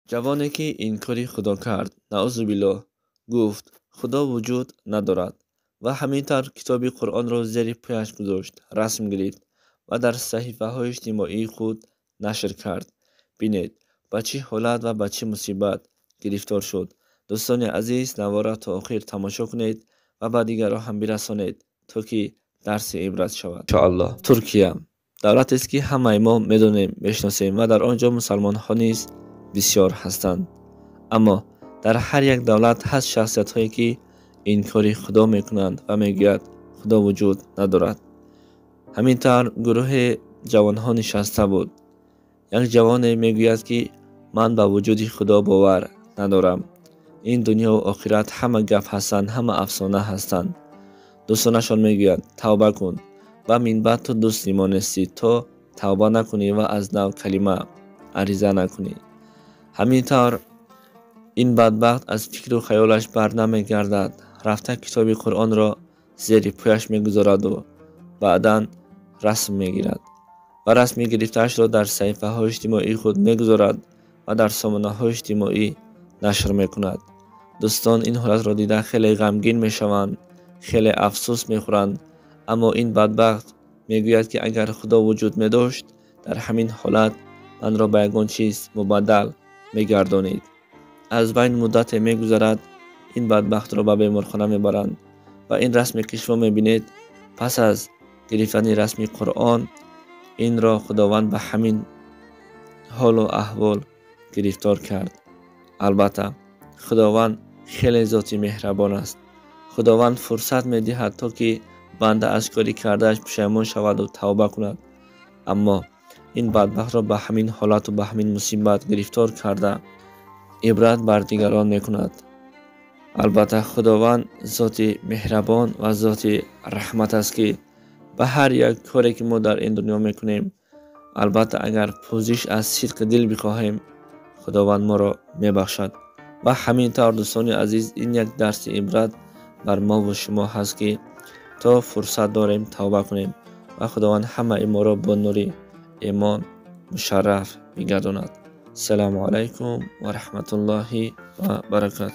جوانی که انکار خدا کرد، نعوذ بالله، گفت خدا وجود ندارد و همینطور کتاب قرآن را زیر پایش گذاشت، رسم گرفت و در صحیفه های اجتماعی خود نشر کرد. بینید با چه حالت و با چه مصیبت گرفتار شد. دوستان عزیز، نوا را تا آخر تماشا کنید و با دیگران هم برسانید تا که درس عبرت شود انشاءالله. ترکیه دولت است که همه ما میدونیم، میشناسیم و در آنجا مسلمان ها نیز بسیار هستند. اما در هر یک دولت هست شخصیت هایی که انکار خدا میکنند و میگوید خدا وجود ندارد. همینطور گروه جوان ها نشسته بود. یک جوان میگوید که من با وجود خدا باور ندارم. این دنیا و آخرت همه گپ هستند، همه افسانه هستند. دوستانشان میگوید توبه کن و من بعد تو دوست نیستی، تو توبه نکنی و از نو کلمه عریضه نکنی. همینطور این بدبخت از فکر و خیالش بر نمیگردد، رفته کتاب قرآن را زیر پایش میگذارد و بعدا رسم میگیرد و رسم گرفته‌اش را در صحیفه های اجتماعی خود میگذارد و در سامانه های اجتماعی نشر میکند. دوستان این حالت را دیده خیلی غمگین میشوند، خیلی افسوس میخورند. اما این بدبخت میگوید که اگر خدا وجود میداشت در همین حالت من را به یگان چیز مبدل میگردانید. از بین مدت میگذرد، این بدبخت را به بیمارخانه میبرند و این رسم که شما میبینید پس از گرفتن رسم قرآن این را خداوند به همین حال و احوال گرفتار کرد. البته خداوند خیلی ذاتی مهربان است. خداوند فرصت میدهد تا که بنده از کاری کردهش پشیمان شود و توبه کند. اما این بدبخت را به همین حالت و به همین مصیبت گرفتار کرده عبرت بر دیگران میکند. البته خداوند ذات مهربان و ذات رحمت است که به هر یک کاری که ما در این دنیا میکنیم، البته اگر پوزش از صدق دل بخواهیم، خداوند ما را میبخشد. و همینطور دوستان عزیز، این یک درس عبرت بر ما و شما هست که تا فرصت داریم توبه کنیم و خداوند همه ما را با نور ایمان مشرف بگرداند. السلام علیکم و رحمت الله و برکاته.